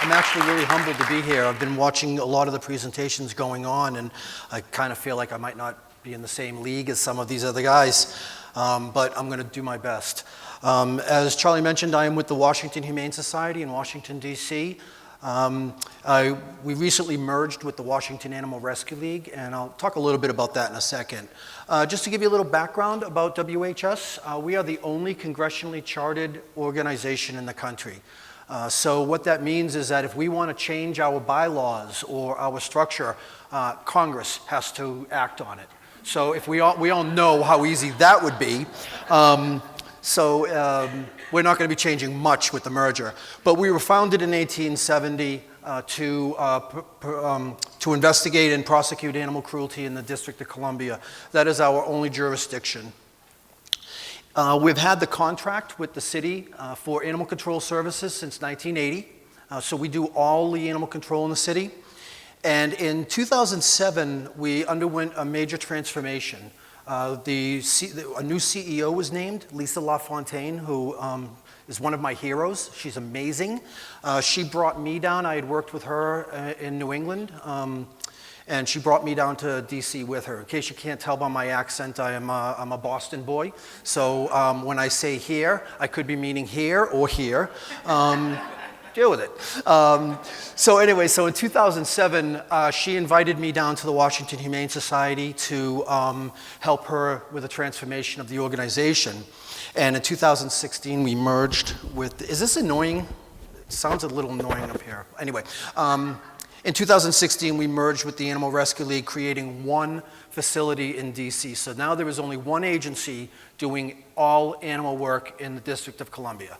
I'm actually really humbled to be here. I've been watching a lot of the presentations going on, and I kind of feel like I might not be in the same league as some of these other guys, but I'm going to do my best. As Charlie mentioned, I am with the Washington Humane Society in Washington, D.C. We recently merged with the Washington Animal Rescue League, and I'll talk a little bit about that in a second. Just to give you a little background about WHS, we are the only congressionally chartered organization in the country. So what that means is that if we want to change our bylaws or our structure, Congress has to act on it. So if we all know how easy that would be. We're not going to be changing much with the merger. But we were founded in 1870 to investigate and prosecute animal cruelty in the District of Columbia. That is our only jurisdiction. We've had the contract with the city for animal control services since 1980. So we do all the animal control in the city. And in 2007, we underwent a major transformation. A new CEO was named, Lisa LaFontaine, who is one of my heroes. She's amazing. She brought me down. I had worked with her in New England. And she brought me down to DC with her. In case you can't tell by my accent, I'm a Boston boy. So when I say here, I could be meaning here or here. Deal with it. So in 2007, she invited me down to the Washington Humane Society to help her with the transformation of the organization. And in 2016, we merged with, is this annoying? It sounds a little annoying up here. Anyway. In 2016, we merged with the Animal Rescue League, creating one facility in DC. So now there is only one agency doing all animal work in the District of Columbia.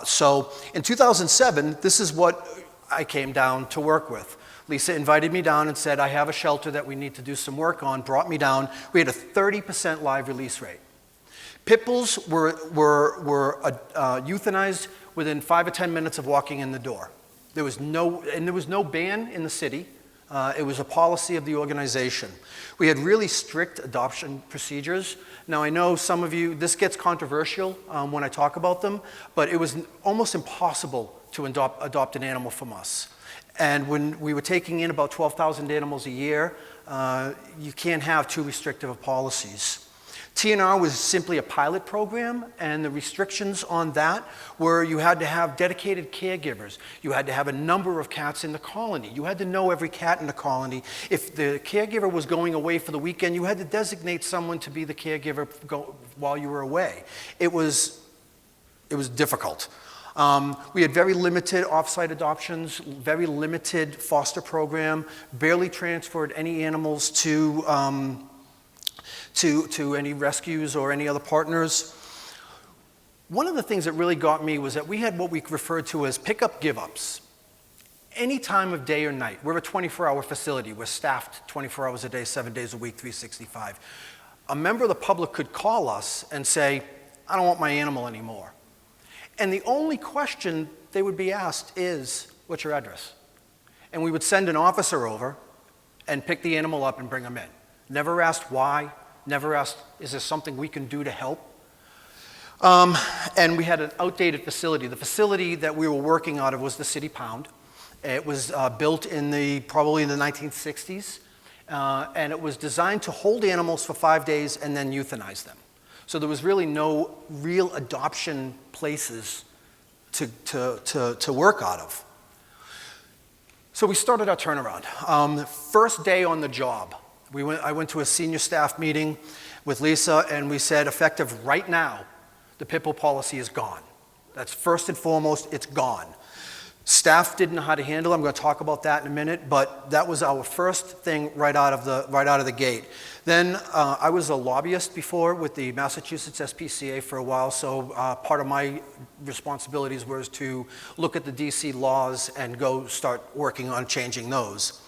So in 2007, this is what I came down to work with. Lisa invited me down and said, I have a shelter that we need to do some work on, brought me down. We had a 30% live release rate. Pit bulls were euthanized within 5 or 10 minutes of walking in the door. There was no ban in the city. It was a policy of the organization. We had really strict adoption procedures. Now I know some of you, this gets controversial when I talk about them, but it was almost impossible to adopt an animal from us. And when we were taking in about 12,000 animals a year, you can't have too restrictive of policies. TNR was simply a pilot program, and the restrictions on that were you had to have dedicated caregivers. You had to have a number of cats in the colony. You had to know every cat in the colony. If the caregiver was going away for the weekend, you had to designate someone to be the caregiver while you were away. It was difficult. We had very limited off-site adoptions, very limited foster program, barely transferred any animals to any rescues or any other partners. One of the things that really got me was that we had what we referred to as pick-up give-ups. Any time of day or night. We're a 24-hour facility. We're staffed 24 hours a day, 7 days a week, 365. A member of the public could call us and say, I don't want my animal anymore. And the only question they would be asked is, what's your address? And we would send an officer over and pick the animal up and bring them in. Never asked why. Never asked, is there something we can do to help? And we had an outdated facility. The facility that we were working out of was the City Pound. It was built probably in the 1960s, and it was designed to hold animals for 5 days and then euthanize them. So there was really no real adoption places to work out of. So we started our turnaround. First day on the job, I went to a senior staff meeting with Lisa, and we said, effective right now, the pit bull policy is gone. That's first and foremost, it's gone. Staff didn't know how to handle it. I'm going to talk about that in a minute, but that was our first thing right out of the gate. Then I was a lobbyist before with the Massachusetts SPCA for a while, so part of my responsibilities was to look at the DC laws and go start working on changing those.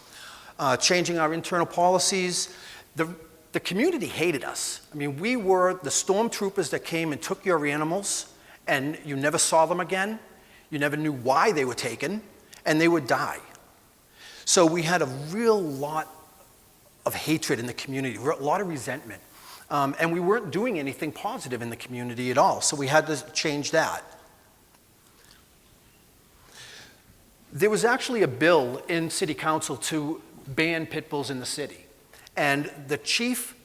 Changing our internal policies. The community hated us. I mean, we were the stormtroopers that came and took your animals, and you never saw them again. You never knew why they were taken, and they would die. So we had a real lot of hatred in the community, a lot of resentment. And we weren't doing anything positive in the community at all, so we had to change that. There was actually a bill in City Council to ban pit bulls in the city. And the chief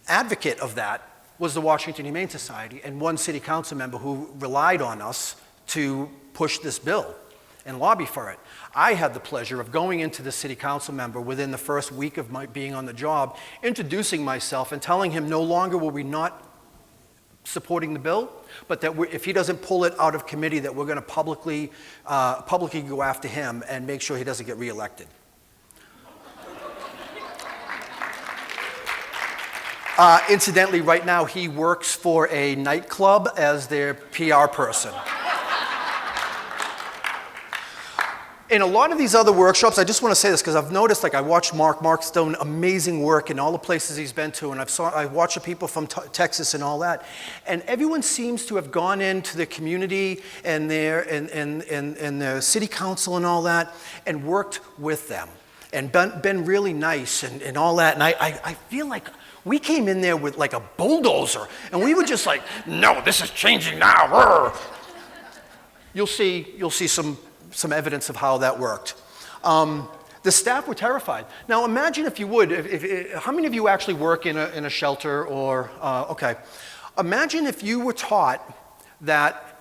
advocate of that was the Washington Humane Society and one City Council member who relied on us to push this bill and lobby for it. I had the pleasure of going into the City Council member within the first week of my being on the job, introducing myself and telling him no longer were we not supporting the bill, but that if he doesn't pull it out of committee, that we're going to publicly go after him and make sure he doesn't get reelected. Incidentally, right now he works for a nightclub as their PR person. In a lot of these other workshops, I just want to say this because I've noticed, like I watched Mark. Mark's done amazing work in all the places he's been to, and I watched the people from Texas and all that, and everyone seems to have gone into the community and their city council and all that, and worked with them, and been really nice and all that. And I feel like we came in there with like a bulldozer, and we were just like, no, this is changing now. Rrr. You'll see some evidence of how that worked. The staff were terrified. Now imagine if you would, how many of you actually work in a shelter or, okay. Imagine if you were taught that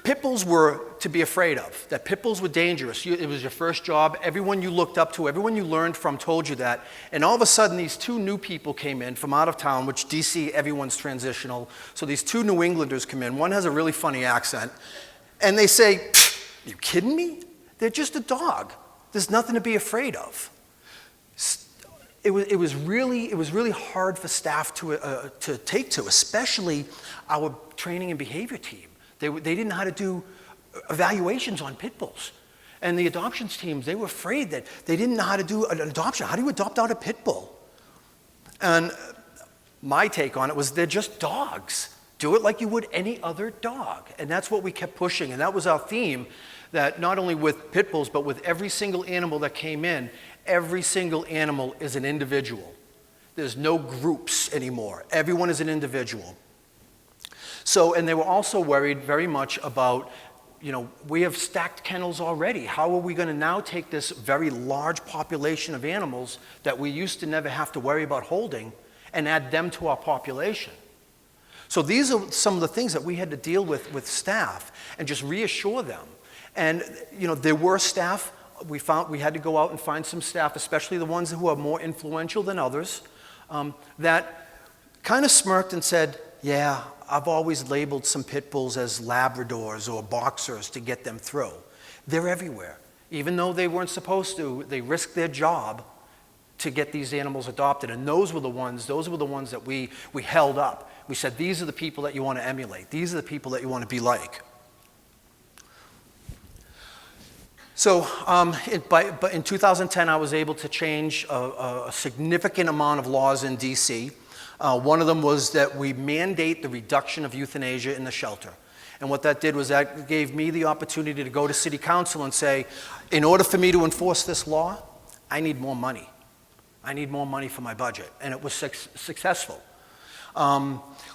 pit bulls were to be afraid of, that pit bulls were dangerous. It was your first job, everyone you looked up to, everyone you learned from told you that, and all of a sudden these two new people came in from out of town, which DC, everyone's transitional, so these two New Englanders come in, one has a really funny accent, and they say, are you kidding me? They're just a dog. There's nothing to be afraid of. It was really hard for staff to take to, especially our training and behavior team. They didn't know how to do evaluations on pit bulls. And the adoptions teams, they were afraid that they didn't know how to do an adoption. How do you adopt out a pit bull? And my take on it was they're just dogs. Do it like you would any other dog. And that's what we kept pushing. And that was our theme, that not only with pit bulls, but with every single animal that came in, every single animal is an individual. There's no groups anymore. Everyone is an individual. So, and they were also worried very much about, we have stacked kennels already. How are we going to now take this very large population of animals that we used to never have to worry about holding and add them to our population? So these are some of the things that we had to deal with staff and just reassure them. And there were staff, we had to go out and find some staff, especially the ones who are more influential than others, that kind of smirked and said, yeah, I've always labeled some pit bulls as Labradors or boxers to get them through. They're everywhere. Even though they weren't supposed to, they risked their job to get these animals adopted. And those were the ones that we held up. We said, these are the people that you want to emulate. These are the people that you want to be like. So in 2010, I was able to change a significant amount of laws in DC. One of them was that we mandate the reduction of euthanasia in the shelter. And what that did was that gave me the opportunity to go to City Council and say, in order for me to enforce this law, I need more money. I need more money for my budget. And it was successful.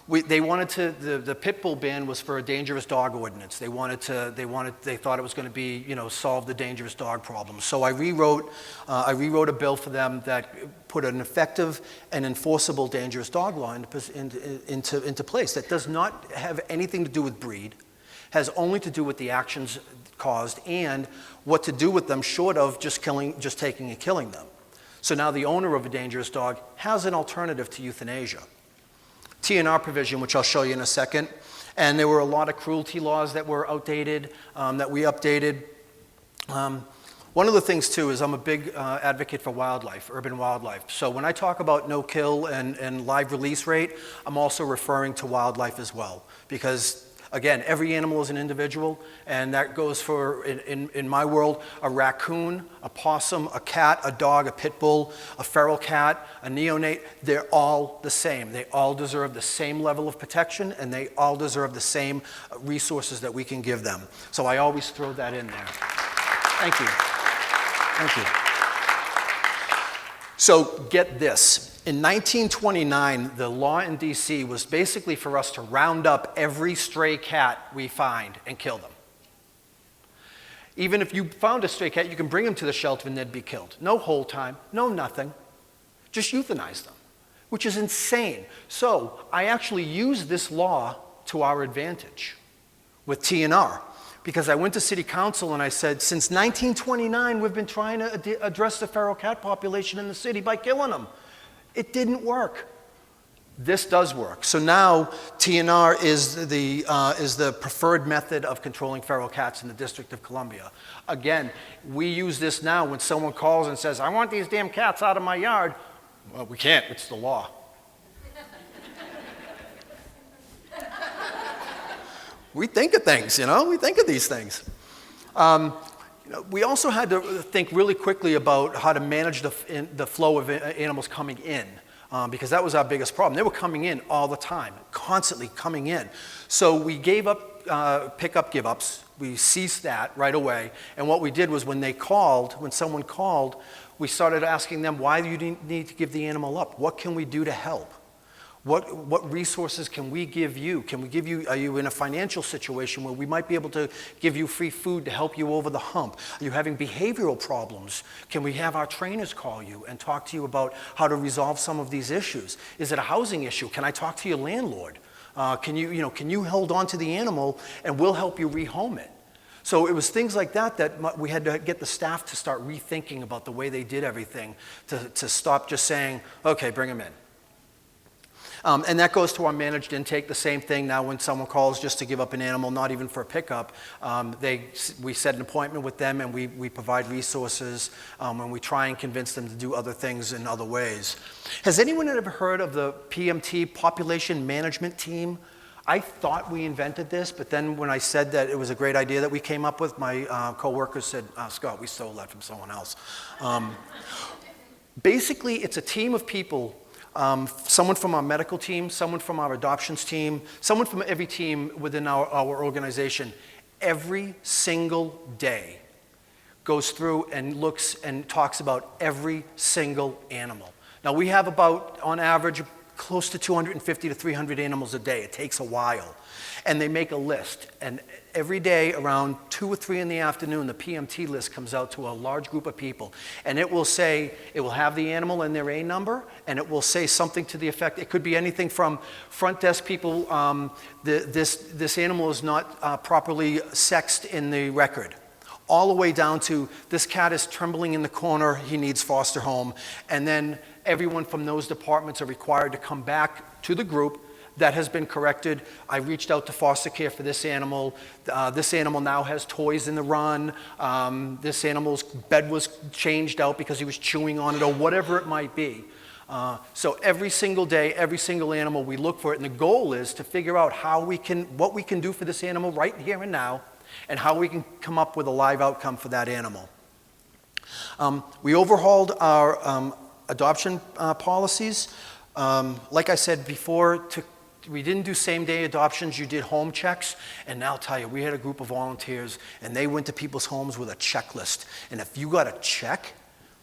They wanted to, the pit bull ban was for a dangerous dog ordinance. They thought it was going to be, solve the dangerous dog problem. So I rewrote a bill for them that put an effective and enforceable dangerous dog law into place that does not have anything to do with breed, has only to do with the actions caused and what to do with them short of just taking and killing them. So now the owner of a dangerous dog has an alternative to euthanasia. TNR provision, which I'll show you in a second. And there were a lot of cruelty laws that were outdated, that we updated. One of the things, too, is I'm a big advocate for wildlife, urban wildlife. So when I talk about no-kill and live release rate, I'm also referring to wildlife as well. Because, again, every animal is an individual, and that goes for, in my world, a raccoon, a possum, a cat, a dog, a pit bull, a feral cat, a neonate. They're all the same. They all deserve the same level of protection, and they all deserve the same resources that we can give them. So I always throw that in there. Thank you. Thank you. So get this. In 1929, the law in DC was basically for us to round up every stray cat we find and kill them. Even if you found a stray cat, you can bring them to the shelter and they'd be killed. No hold time, no nothing. Just euthanize them, which is insane. So I actually used this law to our advantage with TNR, because I went to city council and I said, since 1929, we've been trying to address the feral cat population in the city by killing them. It didn't work. This does work. So now TNR is the preferred method of controlling feral cats in the District of Columbia. Again, we use this now when someone calls and says, I want these damn cats out of my yard. Well, we can't, it's the law. We think of things, we think of these things. We also had to think really quickly about how to manage the flow of animals coming in. Because that was our biggest problem. They were coming in all the time, constantly coming in. So we gave up pick-up give-ups. We ceased that right away. And what we did was when someone called, we started asking them, why do you need to give the animal up? What can we do to help? What resources can we give you? Are you in a financial situation where we might be able to give you free food to help you over the hump? Are you having behavioral problems? Can we have our trainers call you and talk to you about how to resolve some of these issues? Is it a housing issue? Can I talk to your landlord? Can you hold on to the animal and we'll help you rehome it? So it was things like that we had to get the staff to start rethinking about the way they did everything, to stop just saying, okay, bring them in. And that goes to our managed intake, the same thing. Now when someone calls just to give up an animal, not even for a pickup, we set an appointment with them and we provide resources and we try and convince them to do other things in other ways. Has anyone ever heard of the PMT, Population Management Team? I thought we invented this, but then when I said that it was a great idea that we came up with, my coworkers said, Scott, we stole that from someone else. Basically, it's a team of people. Someone from our medical team, someone from our adoptions team, someone from every team within our organization, every single day goes through and looks and talks about every single animal. Now we have about, on average, close to 250 to 300 animals a day. It takes a while. And they make a list. And every day around 2 or 3 in the afternoon, the PMT list comes out to a large group of people. And it will have the animal and their A number, and it will say something to the effect, it could be anything from front desk people, this animal is not properly sexed in the record, all the way down to this cat is trembling in the corner, he needs foster home. And then everyone from those departments are required to come back to the group. That has been corrected. I reached out to foster care for this animal. This animal now has toys in the run. This animal's bed was changed out because he was chewing on it, or whatever it might be. So every single day, every single animal, we look for it, and the goal is to figure out what we can do for this animal right here and now, and how we can come up with a live outcome for that animal. We overhauled our adoption policies. Like I said before, we didn't do same-day adoptions, you did home checks, and now I'll tell you, we had a group of volunteers, and they went to people's homes with a checklist. And if you got a check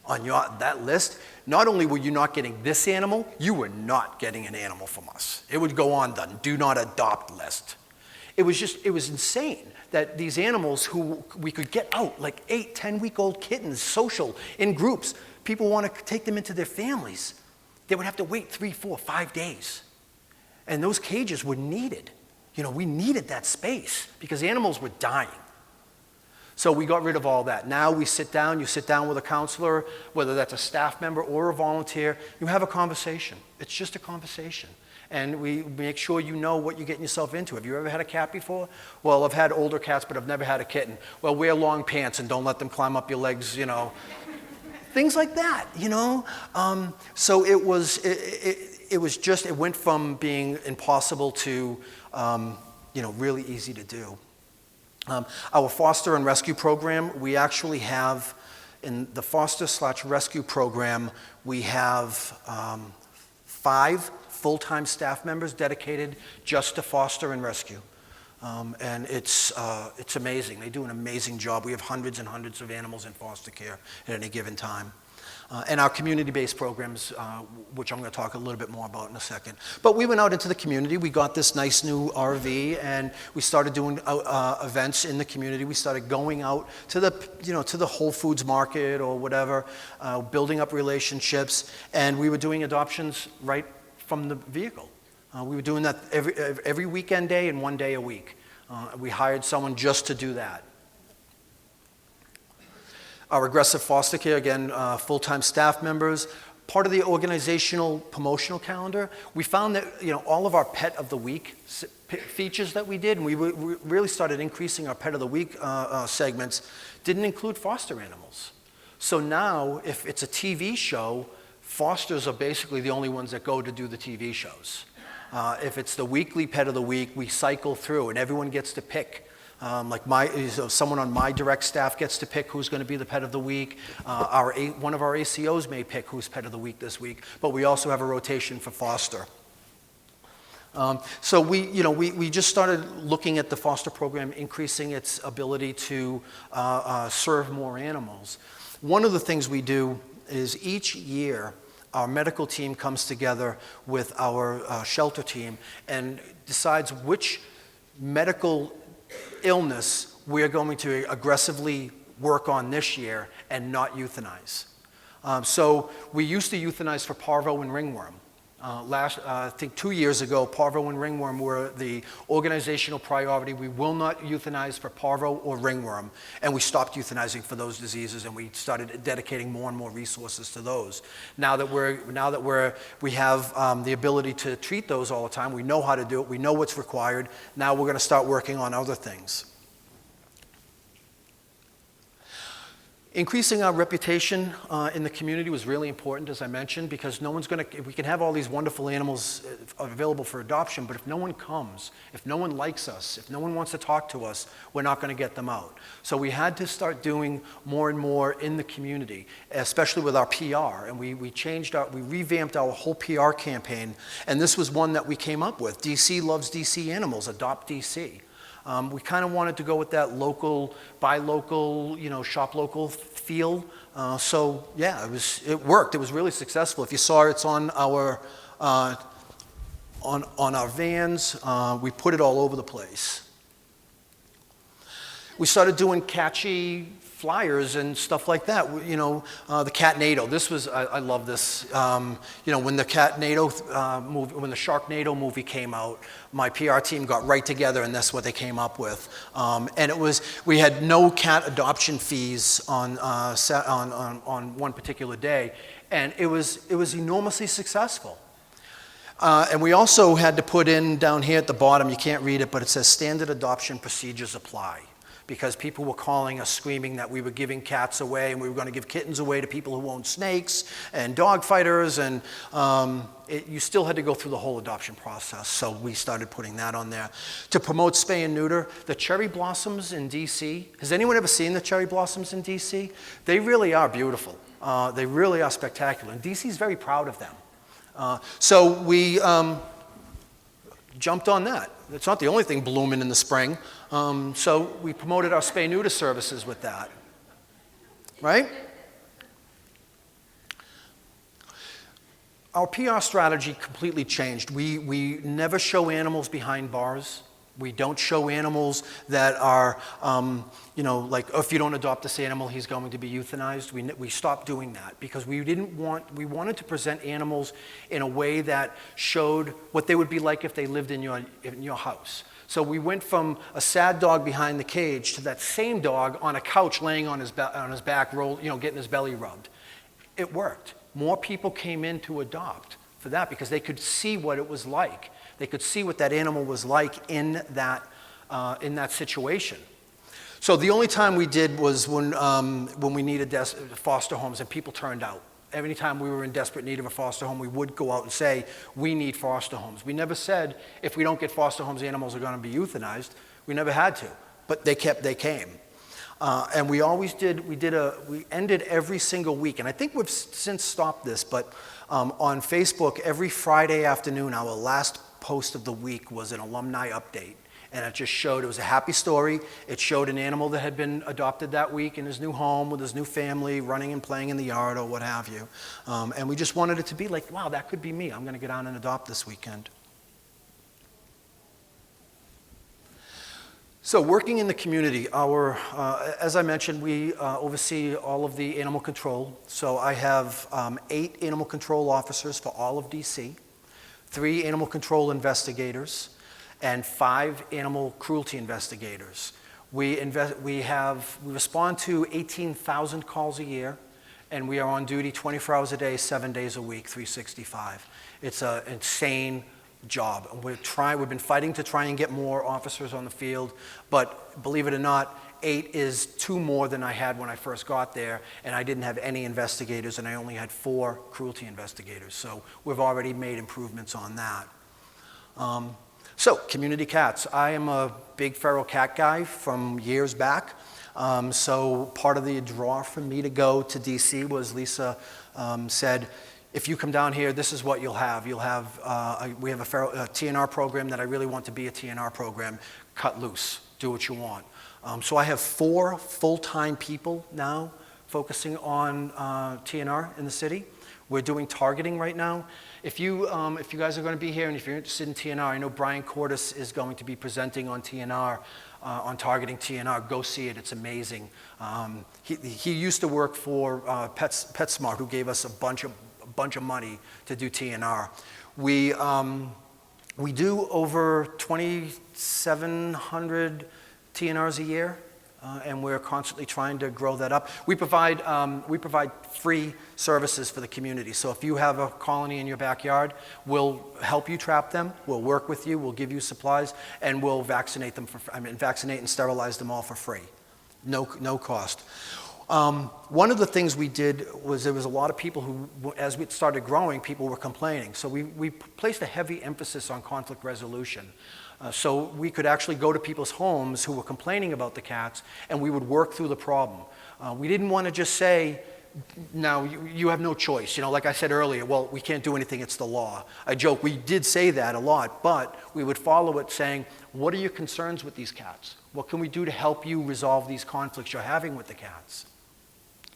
on that list, not only were you not getting this animal, you were not getting an animal from us. It would go on the do not adopt list. It was insane that these animals who we could get out, like 8, 10-week-old kittens, social, in groups, people want to take them into their families. They would have to wait 3, 4, 5 days. And those cages were needed. We needed that space because animals were dying. So we got rid of all that. Now you sit down with a counselor, whether that's a staff member or a volunteer, you have a conversation. It's just a conversation. And we make sure you know what you're getting yourself into. Have you ever had a cat before? Well, I've had older cats, but I've never had a kitten. Well, wear long pants and don't let them climb up your legs, Things like that, So it went from being impossible to, really easy to do. Our foster and rescue program, we actually have, in the foster/rescue program, we have 5 full-time staff members dedicated just to foster and rescue. And it's amazing. They do an amazing job. We have hundreds and hundreds of animals in foster care at any given time. and our community-based programs, which I'm going to talk a little bit more about in a second. But we went out into the community. We got this nice new RV, and we started doing events in the community. We started going out to the Whole Foods market or whatever, building up relationships, and we were doing adoptions right from the vehicle. We were doing that every weekend day and 1 day a week. We hired someone just to do that. Our aggressive foster care, again, full-time staff members. Part of the organizational promotional calendar, we found that all of our Pet of the Week features that we did, and we really started increasing our Pet of the Week segments, didn't include foster animals. So now, if it's a TV show, fosters are basically the only ones that go to do the TV shows. If it's the weekly Pet of the Week, we cycle through, and everyone gets to pick. Someone on my direct staff gets to pick who's going to be the Pet of the Week. One of our ACOs may pick who's Pet of the Week this week, but we also have a rotation for foster. So we just started looking at the foster program, increasing its ability to serve more animals. One of the things we do is each year our medical team comes together with our shelter team and decides which medical illness we're going to aggressively work on this year and not euthanize. So we used to euthanize for parvo and ringworm. I think 2 years ago, parvo and ringworm were the organizational priority. We will not euthanize for parvo or ringworm, and we stopped euthanizing for those diseases, and we started dedicating more and more resources to those. Now that we have the ability to treat those all the time, we know how to do it, we know what's required. Now we're going to start working on other things. Increasing our reputation in the community was really important, as I mentioned, because we can have all these wonderful animals available for adoption, but if no one comes, if no one likes us, if no one wants to talk to us, we're not going to get them out. So we had to start doing more and more in the community, especially with our PR, and we revamped our whole PR campaign, and this was one that we came up with. DC loves DC animals, adopt DC. We kind of wanted to go with that local, buy local, shop local feel. So yeah, it worked. It was really successful. If you saw it's on our vans. We put it all over the place. We started doing catchy flyers and stuff like that. The Cat NATO. This was I love this. When the Cat NATO movie, when the Sharknado movie came out, my PR team got right together, and that's what they came up with. And we had no cat adoption fees on one particular day, and it was enormously successful. And we also had to put in down here at the bottom, you can't read it, but it says standard adoption procedures apply. Because people were calling us screaming that we were giving cats away and we were going to give kittens away to people who own snakes and dog fighters, and you still had to go through the whole adoption process, so we started putting that on there. To promote spay and neuter, the cherry blossoms in DC, has anyone ever seen the cherry blossoms in DC? They really are beautiful. They really are spectacular, and DC is very proud of them. So we jumped on that. It's not the only thing blooming in the spring. So we promoted our spay-neuter services with that, right? Our PR strategy completely changed. We never show animals behind bars. We don't show animals that are, like, if you don't adopt this animal, he's going to be euthanized. We stopped doing that because we wanted to present animals in a way that showed what they would be like if they lived in your house. So we went from a sad dog behind the cage to that same dog on a couch laying on his back, getting his belly rubbed. It worked. More people came in to adopt for that because they could see what it was like. They could see what that animal was like in that situation. So the only time we did was when we needed foster homes and people turned out. Every time we were in desperate need of a foster home, we would go out and say, we need foster homes. We never said, if we don't get foster homes, animals are going to be euthanized. We never had to, but they came. And we always did, we ended every single week, and I think we've since stopped this, but on Facebook, every Friday afternoon, our last post of the week was an alumni update. And it just showed, it was a happy story. It showed an animal that had been adopted that week in his new home with his new family, running and playing in the yard or what have you. And we just wanted it to be like, wow, that could be me. I'm going to get out and adopt this weekend. So working in the community, as I mentioned, we oversee all of the animal control. So I have 8 animal control officers for all of DC, 3 animal control investigators, and 5 animal cruelty investigators. We respond to 18,000 calls a year, and we are on duty 24 hours a day, 7 days a week, 365. It's an insane job. We've been fighting to try and get more officers on the field, but believe it or not, 8 is 2 more than I had when I first got there, and I didn't have any investigators, and I only had 4 cruelty investigators. So we've already made improvements on that. So community cats. I am a big feral cat guy from years back. So part of the draw for me to go to DC was Lisa said, if you come down here, this is what you'll have. We have a TNR program that I really want to be a TNR program. Cut loose, do what you want. So I have 4 full-time people now focusing on TNR in the city. We're doing targeting right now. If you guys are going to be here and if you're interested in TNR, I know Brian Cordes is going to be presenting on TNR, on targeting TNR. Go see it, it's amazing. He used to work for PetSmart, who gave us a bunch of money to do TNR. We do over 2,700 TNRs a year, and we're constantly trying to grow that up. We provide free services for the community. So if you have a colony in your backyard, we'll help you trap them, we'll work with you, we'll give you supplies, and we'll vaccinate and sterilize them all for free. No cost. One of the things we did was there was a lot of people who, as we started growing, people were complaining. So we placed a heavy emphasis on conflict resolution. So we could actually go to people's homes who were complaining about the cats, and we would work through the problem. We didn't want to just say, now you have no choice. Like I said earlier, well, we can't do anything, it's the law. I joke, we did say that a lot, but we would follow it saying, what are your concerns with these cats? What can we do to help you resolve these conflicts you're having with the cats?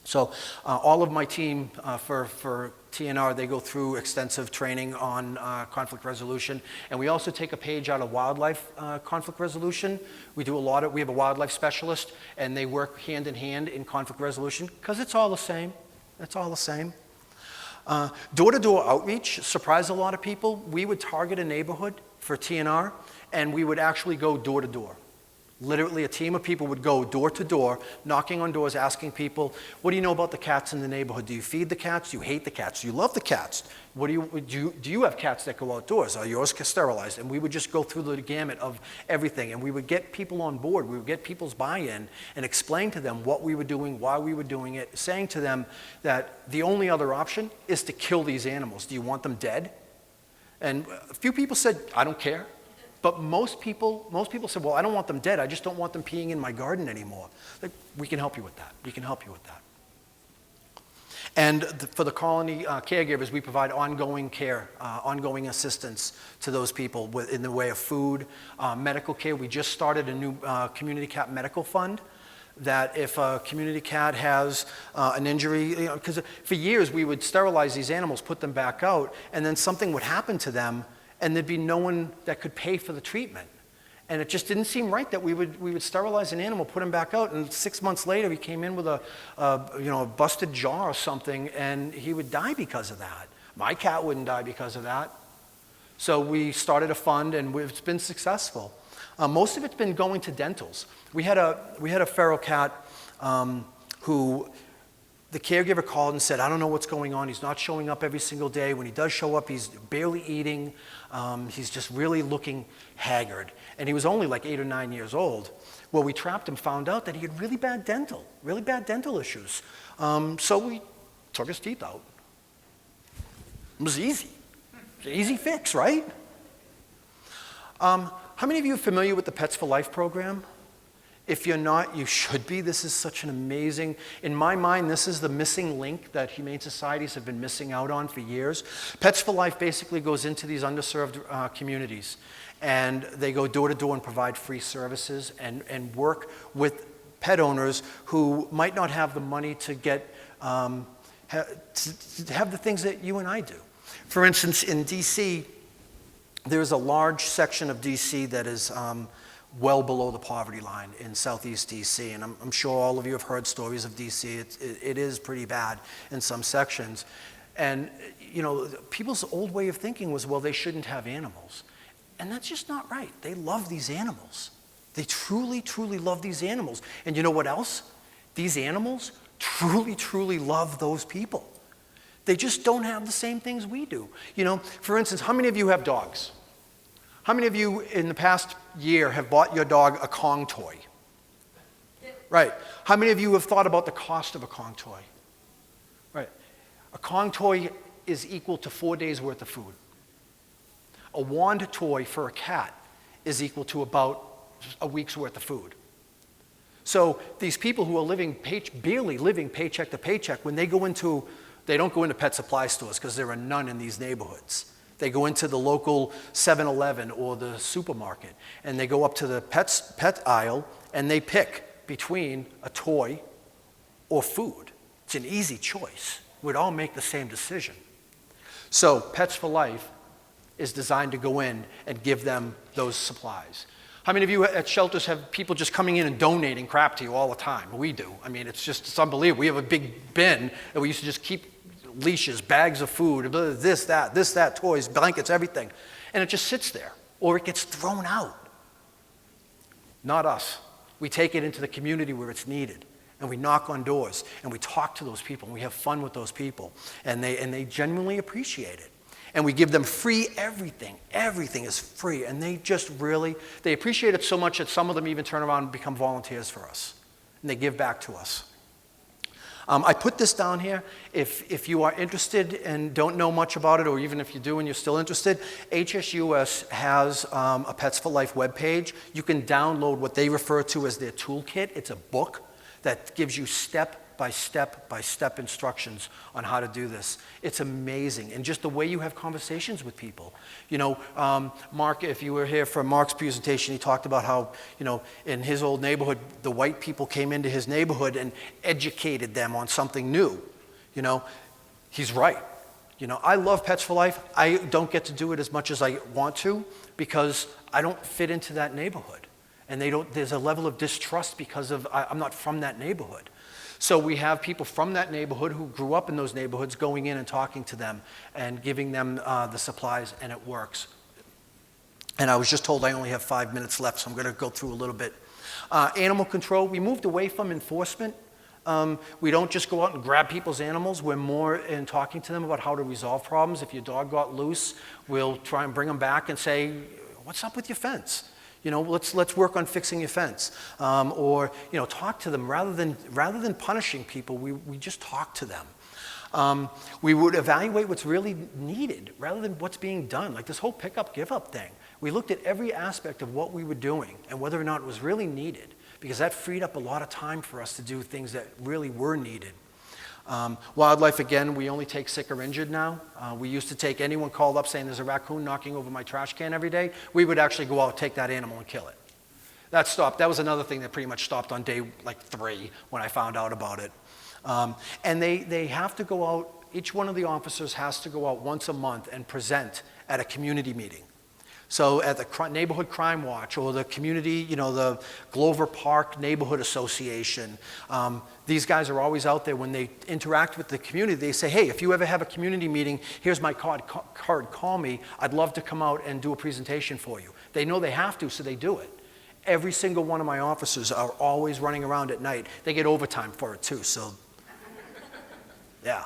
So all of my team for TNR, they go through extensive training on conflict resolution. And we also take a page out of wildlife conflict resolution. We have a wildlife specialist, and they work hand in hand in conflict resolution because it's all the same. It's all the same. Door-to-door outreach surprised a lot of people. We would target a neighborhood for TNR, and we would actually go door-to-door. Literally, a team of people would go door to door, knocking on doors, asking people, what do you know about the cats in the neighborhood? Do you feed the cats? Do you hate the cats? Do you love the cats? Do you have cats that go outdoors? Are yours sterilized? And we would just go through the gamut of everything. And we would get people on board. We would get people's buy-in and explain to them what we were doing, why we were doing it, saying to them that the only other option is to kill these animals. Do you want them dead? And a few people said, I don't care. But most people said, well, I don't want them dead. I just don't want them peeing in my garden anymore. Like, we can help you with that. We can help you with that. And for the colony caregivers, we provide ongoing care, ongoing assistance to those people in the way of food, medical care. We just started a new community cat medical fund that if a community cat has an injury, because for years we would sterilize these animals, put them back out, and then something would happen to them, and there'd be no one that could pay for the treatment. And it just didn't seem right that we would sterilize an animal, put him back out, and 6 months later he came in with a busted jaw or something, and he would die because of that. My cat wouldn't die because of that. So we started a fund, and it's been successful. Most of it's been going to dentals. We had a feral cat who the caregiver called and said, I don't know what's going on. He's not showing up every single day. When he does show up, he's barely eating. He's just really looking haggard. And he was only like 8 or 9 years old. Well, we trapped him, found out that he had really bad dental issues. So we took his teeth out. It was easy. It was an easy fix, right? How many of you are familiar with the Petzval Life program? If you're not, you should be. This is such an amazing, in my mind, this is the missing link that humane societies have been missing out on for years. Petzval Life basically goes into these underserved communities, and they go door to door and provide free services and work with pet owners who might not have the money to get, to have the things that you and I do. For instance, in DC, there's a large section of DC that is well below the poverty line in Southeast DC, and I'm sure all of you have heard stories of DC. It is pretty bad in some sections. And, you know, people's old way of thinking was, well, they shouldn't have animals. And that's just not right. They love these animals. They truly, truly love these animals. And you know what else? These animals truly, truly love those people. They just don't have the same things we do. You know, for instance, how many of you have dogs? How many of you in the past year have bought your dog a Kong toy? Right. How many of you have thought about the cost of a Kong toy? Right. A Kong toy is equal to 4 days worth of food. A wand toy for a cat is equal to about a week's worth of food. So these people who are barely living paycheck to paycheck, when they go into, they don't go into pet supply stores because there are none in these neighborhoods. They go into the local 7-Eleven or the supermarket, and they go up to the pet aisle, and they pick between a toy or food. It's an easy choice. We'd all make the same decision. So Petzval Life is designed to go in and give them those supplies. How many of you at shelters have people just coming in and donating crap to you all the time? We do. I mean, it's unbelievable. We have a big bin that we used to just keep leashes, bags of food, this, that, toys, blankets, everything. And it just sits there, or it gets thrown out. Not us. We take it into the community where it's needed, and we knock on doors, and we talk to those people, and we have fun with those people, and they genuinely appreciate it. And we give them free everything. Everything is free, and they just really, they appreciate it so much that some of them even turn around and become volunteers for us, and they give back to us. I put this down here. If you are interested and don't know much about it, or even if you do and you're still interested, HSUS has a Petzval Life webpage. You can download what they refer to as their toolkit. It's a book that gives you step-by-step instructions on how to do this. It's amazing. And just the way you have conversations with people. You know, Mark, if you were here for Mark's presentation, he talked about how, you know, in his old neighborhood, the white people came into his neighborhood and educated them on something new. You know, he's right. You know, I love Petzval Life. I don't get to do it as much as I want to because I don't fit into that neighborhood. And there's a level of distrust because I'm not from that neighborhood. So we have people from that neighborhood who grew up in those neighborhoods going in and talking to them and giving them the supplies, and it works. And I was just told I only have 5 minutes left, so I'm going to go through a little bit. Animal control, we moved away from enforcement. We don't just go out and grab people's animals. We're more in talking to them about how to resolve problems. If your dog got loose, we'll try and bring them back and say, what's up with your fence? You know, let's work on fixing your fence, or you know, talk to them rather than punishing people. We just talk to them. We would evaluate what's really needed rather than what's being done. Like this whole pick-up, give-up thing. We looked at every aspect of what we were doing and whether or not it was really needed, because that freed up a lot of time for us to do things that really were needed. Wildlife, again, we only take sick or injured now. We used to take anyone called up saying there's a raccoon knocking over my trash can every day. We would actually go out, take that animal and kill it. That stopped. That was another thing that pretty much stopped on day like 3 when I found out about it. And they have to go out, each one of the officers has to go out once a month and present at a community meeting. So at the Neighborhood Crime Watch or the community, you know, the Glover Park Neighborhood Association, these guys are always out there. When they interact with the community, they say, hey, if you ever have a community meeting, here's my card, call me. I'd love to come out and do a presentation for you. They know they have to, so they do it. Every single one of my officers are always running around at night. They get overtime for it too, so yeah.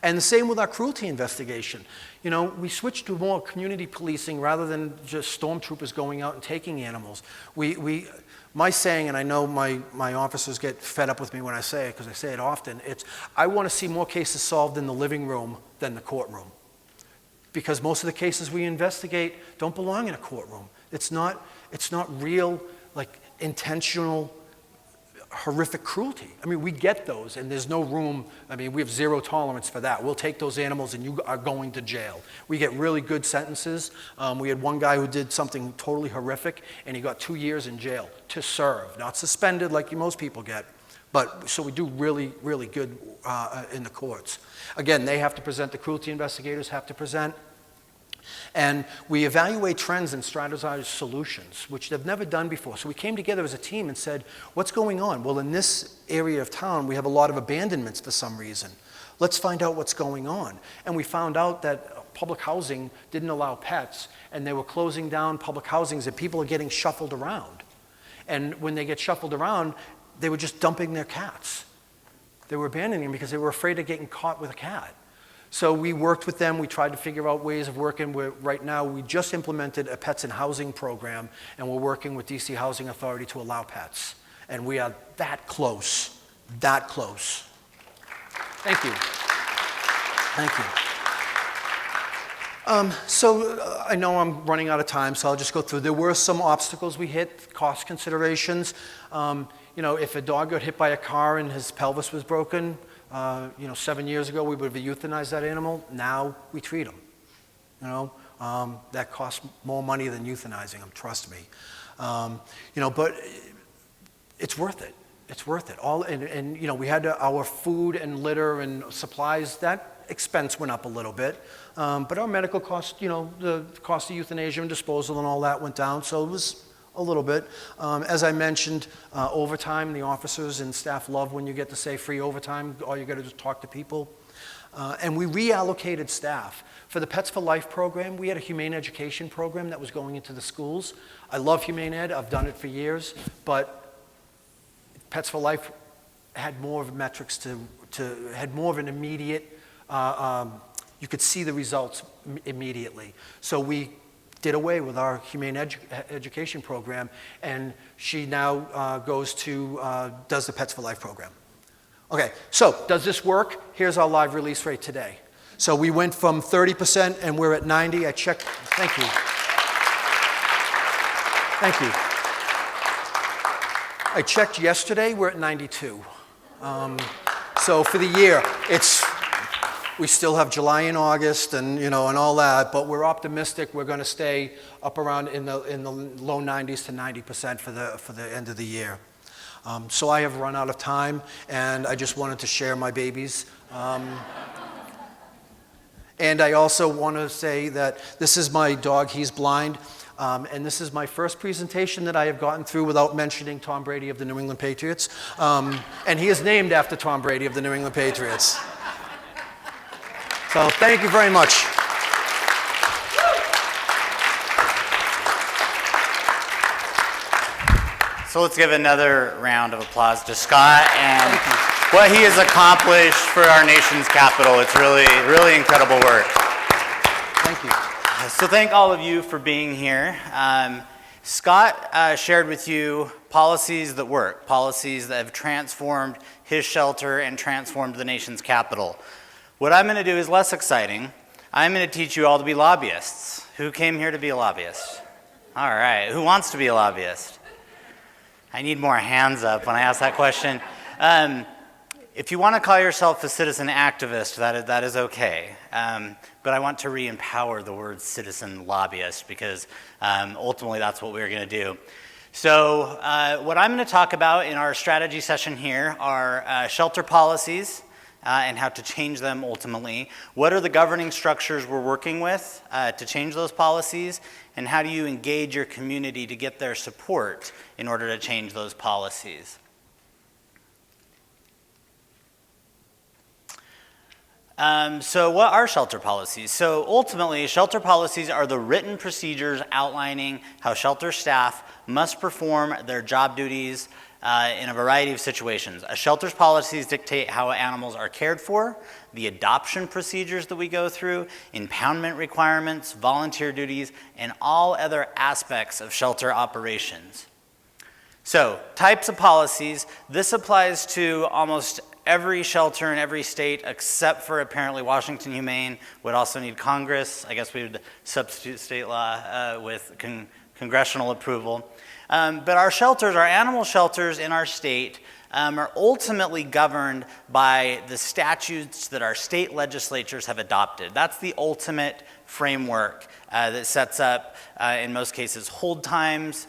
And the same with our cruelty investigation. You know, we switched to more community policing rather than just stormtroopers going out and taking animals. My saying, and I know my officers get fed up with me when I say it because I say it often, it's I want to see more cases solved in the living room than the courtroom. Because most of the cases we investigate don't belong in a courtroom. It's not real, like, intentional horrific cruelty. I mean, we get those, and there's no room. I mean, we have zero tolerance for that. We'll take those animals, and you are going to jail. We get really good sentences. We had one guy who did something totally horrific, and he got 2 years in jail to serve, not suspended like most people get. But so we do really, really good in the courts. Again, they have to present. The cruelty investigators have to present. And we evaluate trends and strategize solutions, which they've never done before. So we came together as a team and said, what's going on? Well, in this area of town, we have a lot of abandonments for some reason. Let's find out what's going on. And we found out that public housing didn't allow pets, and they were closing down public housings, and people are getting shuffled around. And when they get shuffled around, they were just dumping their cats. They were abandoning them because they were afraid of getting caught with a cat. So we worked with them. We tried to figure out ways of working. Right now, we just implemented a pets in housing program, and we're working with DC Housing Authority to allow pets. And we are that close, that close. Thank you. Thank you. I know I'm running out of time, so I'll just go through. There were some obstacles we hit, cost considerations. If a dog got hit by a car and his pelvis was broken, 7 years ago, we would have euthanized that animal. Now we treat them. That costs more money than euthanizing them, trust me. But it's worth it. It's worth it. We had our food and litter and supplies, that expense went up a little bit. But our medical costs, the cost of euthanasia and disposal and all that went down, so it was a little bit. As I mentioned, overtime, the officers and staff love when you get to say free overtime. All you got to do is talk to people. And we reallocated staff. For the Petzval Life program, we had a Humane education program that was going into the schools. I love Humane Ed. I've done it for years. But Petzval Life had more of metrics had more of an immediate, you could see the results immediately. So we did away with our Humane education program, and she now does the Petzval Life program. Okay, so does this work? Here's our live release rate today. So we went from 30% and we're at 90. I checked, thank you. Thank you. I checked yesterday, we're at 92. So for the year, we still have July and August and all that, but we're optimistic we're going to stay up around in the low 90s to 90% for the end of the year. So I have run out of time, and I just wanted to share my babies. And I also want to say that this is my dog. He's blind. And this is my first presentation that I have gotten through without mentioning Tom Brady of the New England Patriots. And he is named after Tom Brady of the New England Patriots. So thank you very much. So let's give another round of applause to Scott and what he has accomplished for our nation's capital. It's really, really incredible work. Thank you. So thank all of you for being here. Scott shared with you policies that work, policies that have transformed his shelter and transformed the nation's capital. What I'm going to do is less exciting. I'm going to teach you all to be lobbyists. Who came here to be a lobbyist? All right. Who wants to be a lobbyist? I need more hands up when I ask that question. If you want to call yourself a citizen activist, that is okay. But I want to re-empower the word citizen lobbyist because ultimately that's what we're going to do. So what I'm going to talk about in our strategy session here are shelter policies, and how to change them ultimately. What are the governing structures we're working with to change those policies? And how do you engage your community to get their support in order to change those policies? So what are shelter policies? So ultimately, shelter policies are the written procedures outlining how shelter staff must perform their job duties in a variety of situations. A shelter's policies dictate how animals are cared for, the adoption procedures that we go through, impoundment requirements, volunteer duties, and all other aspects of shelter operations. So, types of policies. This applies to almost every shelter in every state except for apparently Washington Humane would also need Congress. I guess we would substitute state law with congressional approval. But our shelters, our animal shelters in our state, are ultimately governed by the statutes that our state legislatures have adopted. That's the ultimate framework that sets up, in most cases, hold times,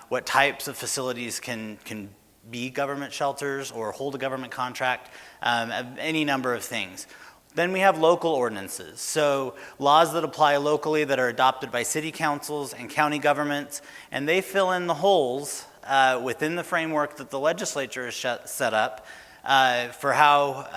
what types of facilities can be government shelters or hold a government contract, any number of things. Then we have local ordinances, so laws that apply locally that are adopted by city councils and county governments, and they fill in the holes within the framework that the legislature has set up for how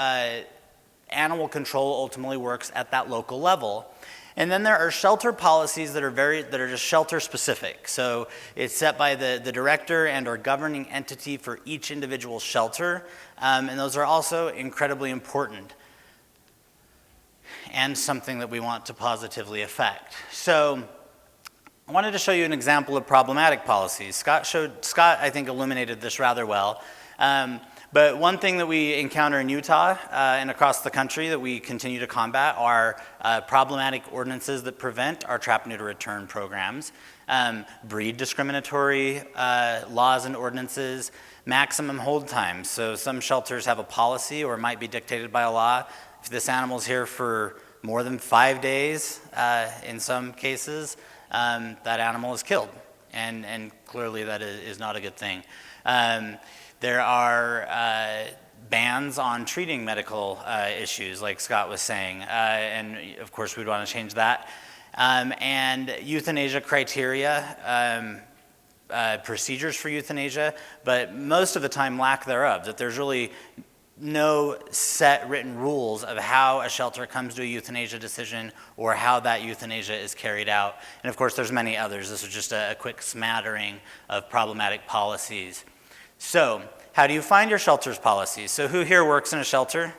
animal control ultimately works at that local level. And then there are shelter policies that are just shelter specific. So it's set by the director and or governing entity for each individual shelter, and those are also incredibly important and something that we want to positively affect. So I wanted to show you an example of problematic policies. Scott, I think, illuminated this rather well. But one thing that we encounter in Utah and across the country that we continue to combat are problematic ordinances that prevent our trap, neuter, return programs, breed discriminatory laws and ordinances, maximum hold times. So some shelters have a policy or might be dictated by a law. If this animal's here for more than 5 days, in some cases, that animal is killed. And clearly that is not a good thing. There are bans on treating medical issues, like Scott was saying, and of course we'd want to change that. And euthanasia criteria, procedures for euthanasia, but most of the time lack thereof, that there's really no set written rules of how a shelter comes to a euthanasia decision or how that euthanasia is carried out. And of course there's many others. This is just a quick smattering of problematic policies. So, how do you find your shelter's policies? So who here works in a shelter?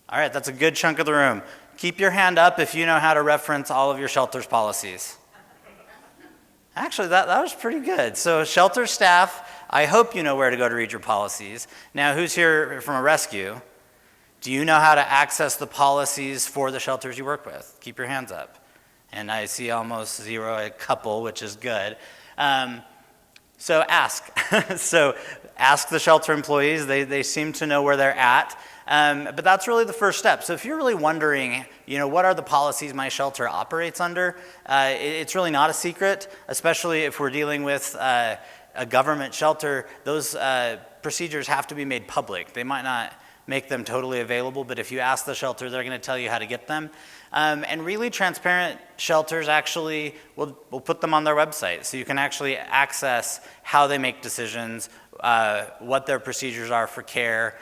All right, that's a good chunk of the room. Keep your hand up if you know how to reference all of your shelter's policies. Actually, that was pretty good. So shelter staff, I hope you know where to go to read your policies. Now, who's here from a rescue? Do you know how to access the policies for the shelters you work with? Keep your hands up. And I see almost zero, a couple, which is good. So ask. So ask the shelter employees. They seem to know where they're at. But that's really the first step. So if you're really wondering, what are the policies my shelter operates under, it's really not a secret, especially if we're dealing with a government shelter. Those procedures have to be made public. They might not make them totally available, but if you ask the shelter, they're going to tell you how to get them. And really transparent shelters actually will put them on their website, so you can actually access how they make decisions, what their procedures are for care,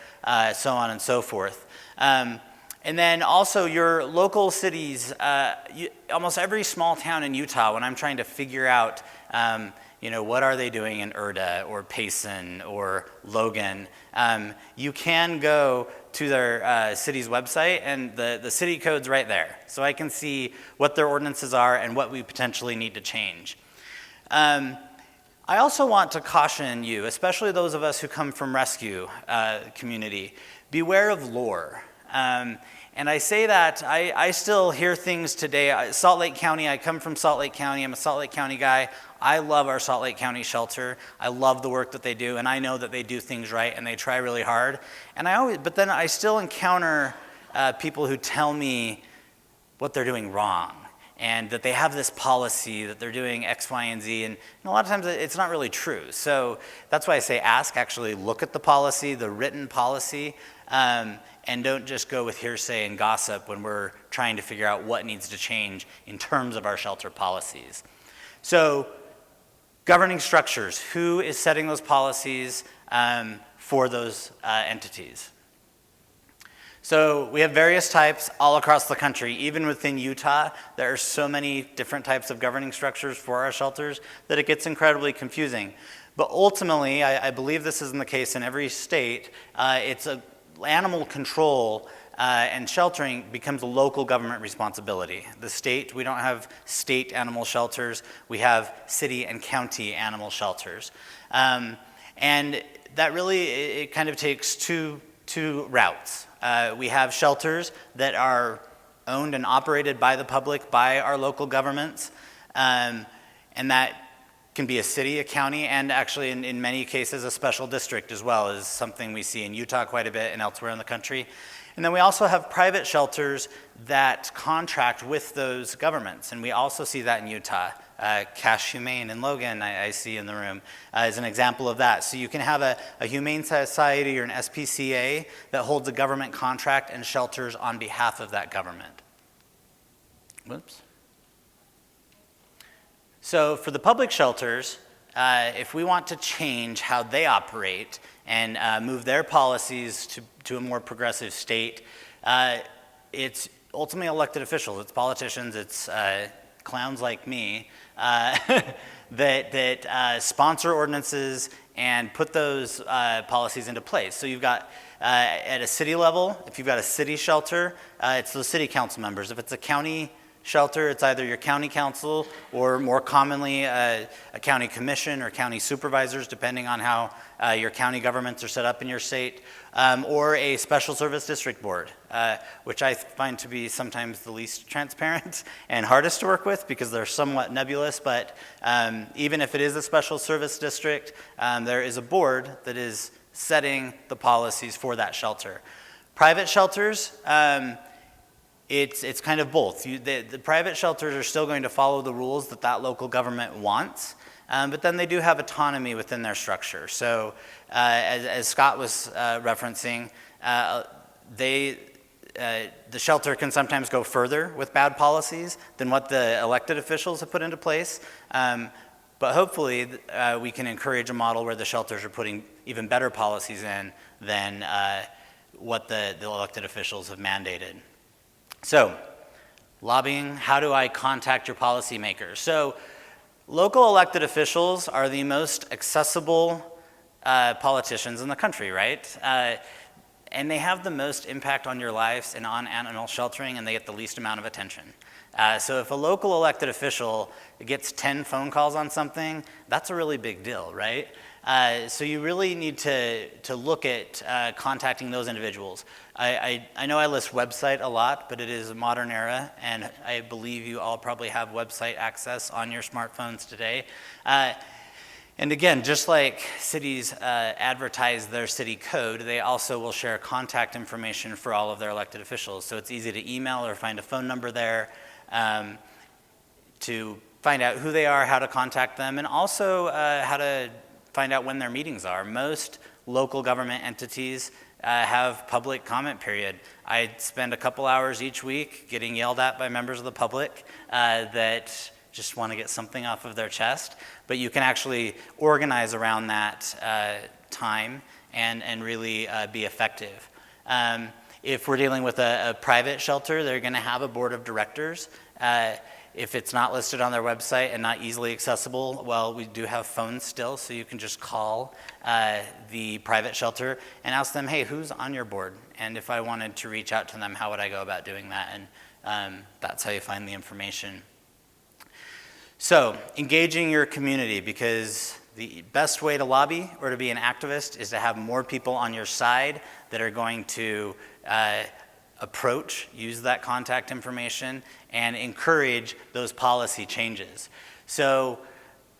so on and so forth. And then also your local cities, almost every small town in Utah, when I'm trying to figure out what are they doing in Erda or Payson or Logan, you can go to their city's website, and the city code's right there. So I can see what their ordinances are and what we potentially need to change. I also want to caution you, especially those of us who come from rescue community, beware of lore. And I say that, I still hear things today. Salt Lake County, I come from Salt Lake County, I'm a Salt Lake County guy. I love our Salt Lake County shelter. I love the work that they do, and I know that they do things right, and they try really hard. But then I still encounter people who tell me what they're doing wrong, and that they have this policy, that they're doing X, Y, and Z, and a lot of times it's not really true. So that's why I say ask, actually look at the policy, the written policy, and don't just go with hearsay and gossip when we're trying to figure out what needs to change in terms of our shelter policies. So, governing structures, who is setting those policies for those entities? So we have various types all across the country. Even within Utah, there are so many different types of governing structures for our shelters that it gets incredibly confusing. But ultimately, I believe this isn't the case in every state, it's animal control and sheltering becomes a local government responsibility. The state, we don't have state animal shelters, we have city and county animal shelters. And that really, it kind of takes two routes. We have shelters that are owned and operated by the public, by our local governments. And And that can be a city, a county, and actually in many cases a special district as well, is something we see in Utah quite a bit and elsewhere in the country. And then we also have private shelters that contract with those governments, and we also see that in Utah. Humane in Logan, I see in the room, is an example of that. So you can have a Humane Society or an SPCA that holds a government contract and shelters on behalf of that government. Whoops. So for the public shelters, if we want to change how they operate and move their policies to a more progressive state, it's ultimately elected officials, it's politicians, it's clowns like me that sponsor ordinances and put those policies into place. So you've got, at a city level, if you've got a city shelter, it's those city council members. If it's a county shelter, it's either your county council or more commonly a county commission or county supervisors, depending on how your county governments are set up in your state, or a special service district board, which I find to be sometimes the least transparent and hardest to work with because they're somewhat nebulous, but even if it is a special service district, there is a board that is setting the policies for that shelter. Private shelters, it's kind of both. The private shelters are still going to follow the rules that local government wants, but then they do have autonomy within their structure. So as Scott was referencing, the shelter can sometimes go further with bad policies than what the elected officials have put into place. But hopefully we can encourage a model where the shelters are putting even better policies in than what the elected officials have mandated. So, lobbying, how do I contact your policymakers? So, local elected officials are the most accessible politicians in the country, right? And they have the most impact on your lives and on animal sheltering, and they get the least amount of attention. So if a local elected official gets 10 phone calls on something, that's a really big deal, right? So you really need to look at contacting those individuals. I know I list website a lot, but it is a modern era, and I believe you all probably have website access on your smartphones today. And again, just like cities advertise their city code, they also will share contact information for all of their elected officials. So it's easy to email or find a phone number there to find out who they are, how to contact them, and also how to find out when their meetings are. Most local government entities have public comment period. I spend a couple hours each week getting yelled at by members of the public that just want to get something off of their chest, but you can actually organize around that time and really be effective. If we're dealing with a private shelter, they're going to have a board of directors. If it's not listed on their website and not easily accessible, well, we do have phones still, so you can just call the private shelter and ask them, hey, who's on your board? And if I wanted to reach out to them, how would I go about doing that? And that's how you find the information. So, engaging your community, because the best way to lobby or to be an activist is to have more people on your side that are going to use that contact information, and encourage those policy changes. So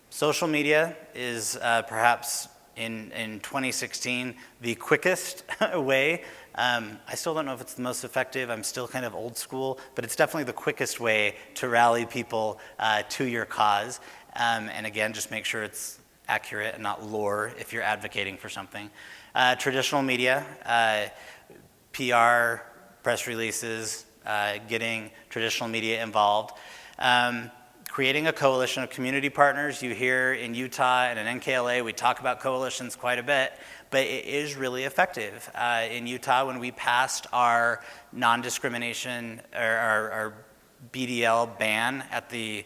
social media is perhaps in 2016 the quickest way. I still don't know if it's the most effective. I'm still kind of old school, but it's definitely the quickest way to rally people to your cause. And again, just make sure it's accurate and not lore if you're advocating for something. Traditional media, PR, press releases, getting traditional media involved. Creating a coalition of community partners. You hear in Utah and in NKLA, we talk about coalitions quite a bit, but it is really effective. In Utah, when we passed our non-discrimination, or our BDL ban at the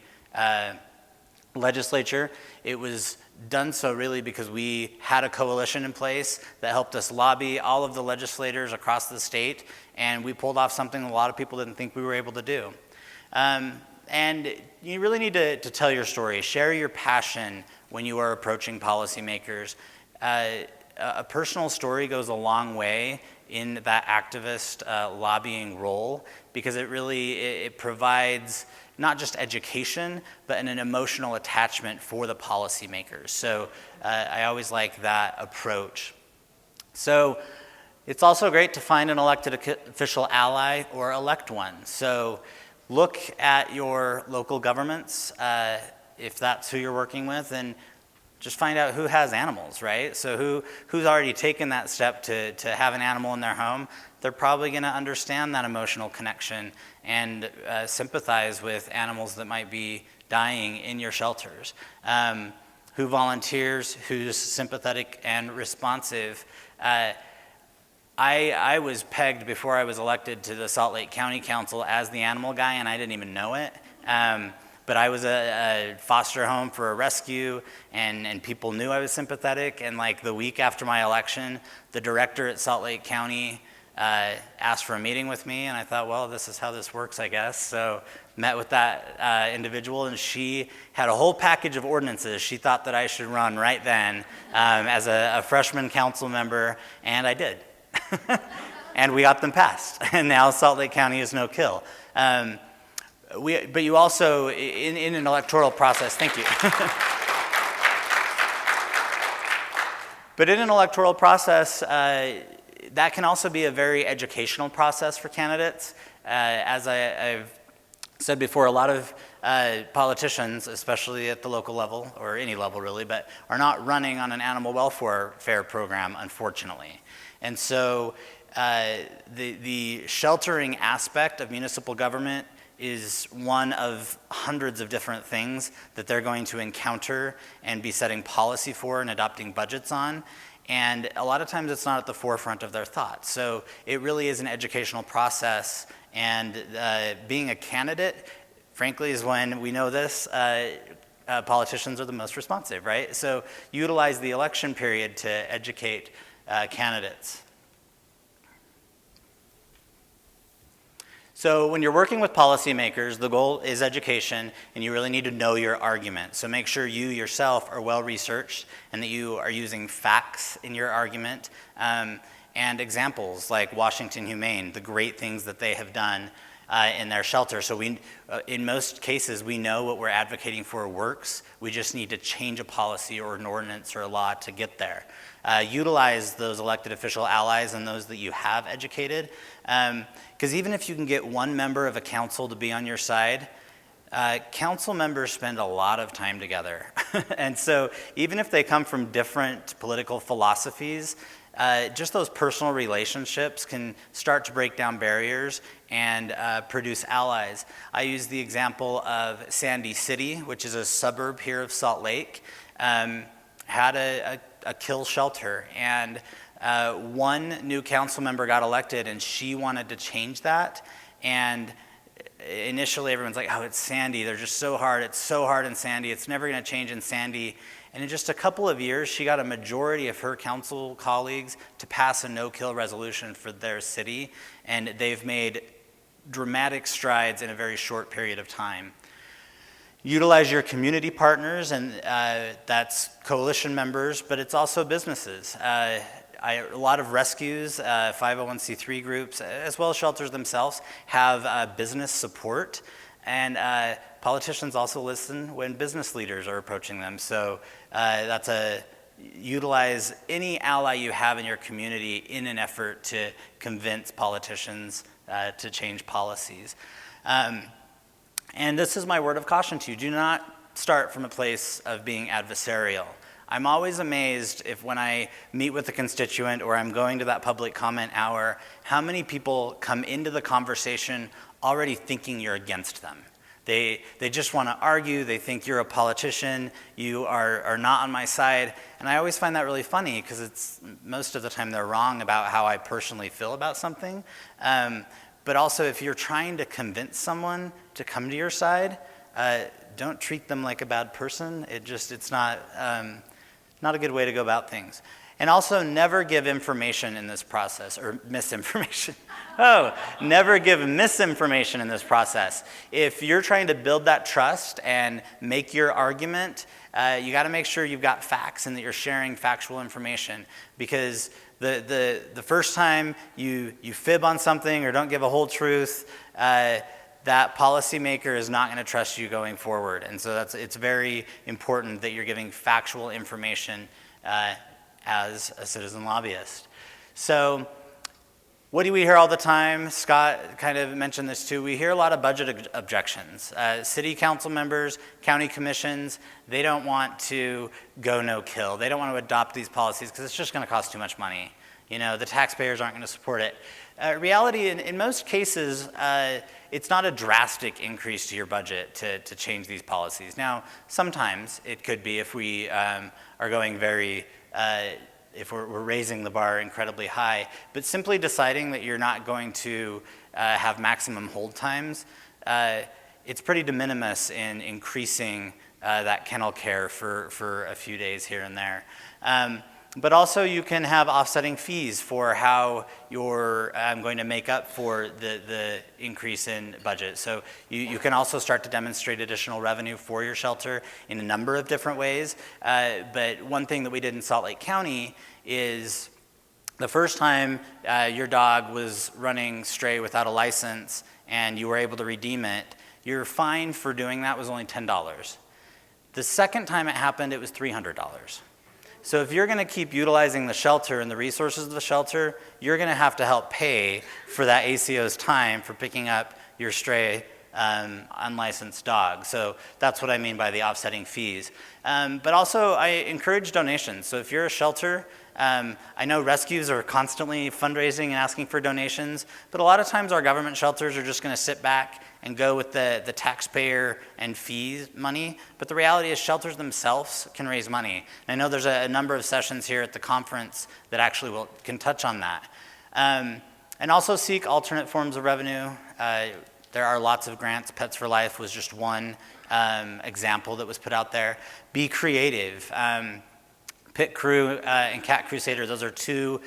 legislature, it was done so really because we had a coalition in place that helped us lobby all of the legislators across the state, and we pulled off something a lot of people didn't think we were able to do. And you really need to tell your story, share your passion when you are approaching policymakers. A personal story goes a long way in that activist lobbying role, because it provides not just education, but an emotional attachment for the policymakers. So I always like that approach. So it's also great to find an elected official ally or elect one. So look at your local governments, if that's who you're working with, and just find out who has animals, right? So who's already taken that step to have an animal in their home. They're probably going to understand that emotional connection and sympathize with animals that might be dying in your shelters. Who volunteers, who's sympathetic and responsive. I was pegged before I was elected to the Salt Lake County Council as the animal guy, and I didn't even know it. But I was a foster home for a rescue, and people knew I was sympathetic. And like the week after my election, the director at Salt Lake County asked for a meeting with me, and I thought, well, this is how this works, I guess. So met with that individual, and she had a whole package of ordinances she thought that I should run right then as a freshman council member, and I did. And we got them passed, and now Salt Lake County is no kill. But you also, in an electoral process, thank you. But in an electoral process, that can also be a very educational process for candidates. As I've said before, a lot of politicians, especially at the local level, or any level really, but are not running on an animal welfare program, unfortunately. And so the sheltering aspect of municipal government is one of hundreds of different things that they're going to encounter and be setting policy for and adopting budgets on. And a lot of times it's not at the forefront of their thoughts. So it really is an educational process. And being a candidate, frankly, is when we know this, politicians are the most responsive, right? So utilize the election period to educate candidates. So when you're working with policymakers, the goal is education, and you really need to know your argument. So make sure you yourself are well researched and that you are using facts in your argument and examples like Washington Humane, the great things that they have done in their shelter. So in most cases, we know what we're advocating for works. We just need to change a policy or an ordinance or a law to get there. Utilize those elected official allies and those that you have educated. Because even if you can get one member of a council to be on your side, council members spend a lot of time together. And so even if they come from different political philosophies, just those personal relationships can start to break down barriers and produce allies. I use the example of Sandy City, which is a suburb here of Salt Lake, had a kill shelter, and one new council member got elected, and she wanted to change that. And initially everyone's like, oh, it's Sandy, they're just so hard, it's so hard in Sandy, it's never going to change in Sandy. And in just a couple of years, she got a majority of her council colleagues to pass a no-kill resolution for their city, and they've made dramatic strides in a very short period of time. Utilize your community partners, and that's coalition members, but it's also businesses. A lot of rescues, 501c3 groups, as well as shelters themselves, have business support, and politicians also listen when business leaders are approaching them. So utilize any ally you have in your community in an effort to convince politicians to change policies. And this is my word of caution to you. Do not start from a place of being adversarial. I'm always amazed when I meet with a constituent or I'm going to that public comment hour, how many people come into the conversation already thinking you're against them. They just want to argue. They think you're a politician. You are not on my side. And I always find that really funny because it's most of the time they're wrong about how I personally feel about something. But also, if you're trying to convince someone to come to your side, don't treat them like a bad person. It's not a good way to go about things. And also, never give information in this process, or misinformation. Never give misinformation in this process. If you're trying to build that trust and make your argument, you got to make sure you've got facts and that you're sharing factual information. Because the first time you fib on something or don't give a whole truth, that policymaker is not going to trust you going forward. And so it's very important that you're giving factual information as a citizen lobbyist. So what do we hear all the time? Scott kind of mentioned this too. We hear a lot of budget objections. City council members, county commissions, they don't want to go no-kill. They don't want to adopt these policies because it's just going to cost too much money. You know, the taxpayers aren't going to support it. Reality, in most cases, it's not a drastic increase to your budget to change these policies. Now, sometimes it could be if we are going very, if we're raising the bar incredibly high, but simply deciding that you're not going to have maximum hold times, it's pretty de minimis in increasing that kennel care for a few days here and there. But also you can have offsetting fees for how you're going to make up for the increase in budget. So you can also start to demonstrate additional revenue for your shelter in a number of different ways. But one thing that we did in Salt Lake County is the first time your dog was running stray without a license and you were able to redeem it, your fine for doing that was only $10. The second time it happened, it was $300. So if you're going to keep utilizing the shelter and the resources of the shelter, you're going to have to help pay for that ACO's time for picking up your stray unlicensed dog. So that's what I mean by the offsetting fees. But also I encourage donations. So if you're a shelter, I know rescues are constantly fundraising and asking for donations, but a lot of times our government shelters are just going to sit back and go with the taxpayer and fees money. But the reality is shelters themselves can raise money. And I know there's a number of sessions here at the conference that actually can touch on that. And also seek alternate forms of revenue. There are lots of grants. Petzval Life was just one example that was put out there. Be creative. Pit Crew and Cat Crusader, those are two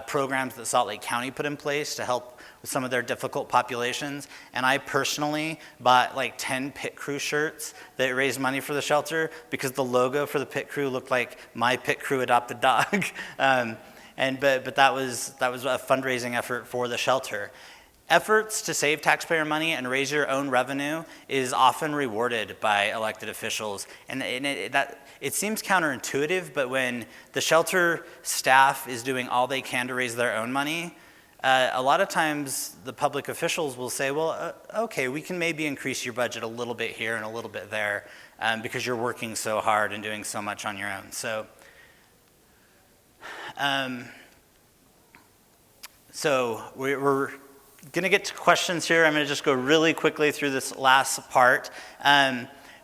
programs that Salt Lake County put in place to help with some of their difficult populations. And I personally bought like 10 Pit Crew shirts that raised money for the shelter because the logo for the Pit Crew looked like my Pit Crew adopted dog. But that was a fundraising effort for the shelter. Efforts to save taxpayer money and raise your own revenue is often rewarded by elected officials. And it seems counterintuitive, but when the shelter staff is doing all they can to raise their own money, a lot of times the public officials will say, well, okay, we can maybe increase your budget a little bit here and a little bit there because you're working so hard and doing so much on your own. So we're going to get to questions here. I'm going to just go really quickly through this last part.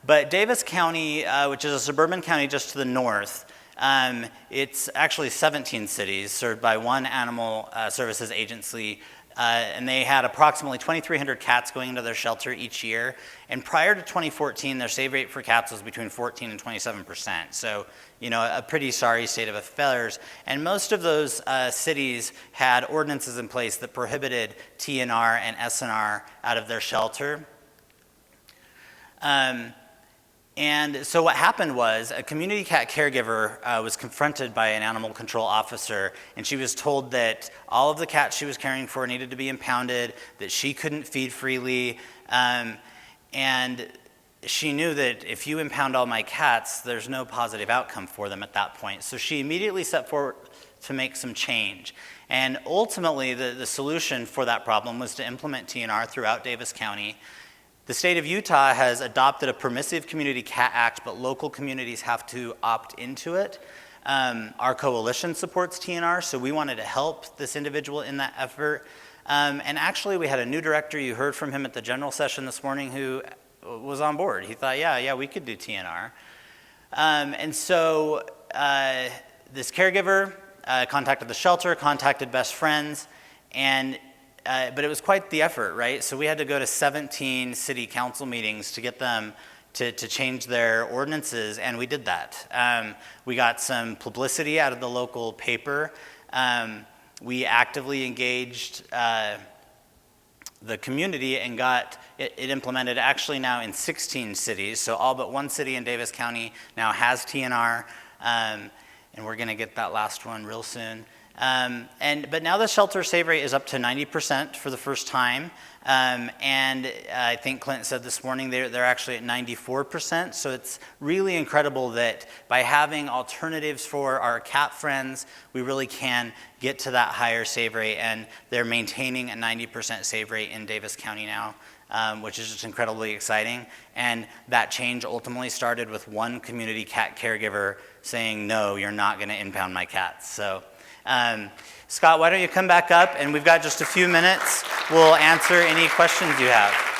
But Davis County, which is a suburban county just to the north, it's actually 17 cities served by one animal services agency, and they had approximately 2,300 cats going into their shelter each year. And prior to 2014, their save rate for cats was between 14 and 27%. So, you know, a pretty sorry state of affairs. And most of those cities had ordinances in place that prohibited TNR and SNR out of their shelter. And so what happened was a community cat caregiver was confronted by an animal control officer, and she was told that all of the cats she was caring for needed to be impounded, that she couldn't feed freely, and she knew that if you impound all my cats, there's no positive outcome for them at that point. So she immediately set forward to make some change. And ultimately, the solution for that problem was to implement TNR throughout Davis County. The state of Utah has adopted a permissive community cat act, but local communities have to opt into it. Our coalition supports TNR, so we wanted to help this individual in that effort. And actually, we had a new director, you heard from him at the general session this morning, who was on board. He thought, yeah, we could do TNR. And so this caregiver contacted the shelter, contacted best friends, and but it was quite the effort, right? So we had to go to 17 city council meetings to get them to change their ordinances, and we did that. We got some publicity out of the local paper. We actively engaged the community and got it implemented actually now in 16 cities. So all but one city in Davis County now has TNR, and we're going to get that last one real soon. But now the shelter save rate is up to 90% for the first time. And I think Clinton said this morning they're actually at 94%. So it's really incredible that by having alternatives for our cat friends, we really can get to that higher save rate. And they're maintaining a 90% save rate in Davis County now, which is just incredibly exciting. And that change ultimately started with one community cat caregiver saying, no, you're not going to impound my cats. So. Scott, why don't you come back up, and we've got just a few minutes. We'll answer any questions you have.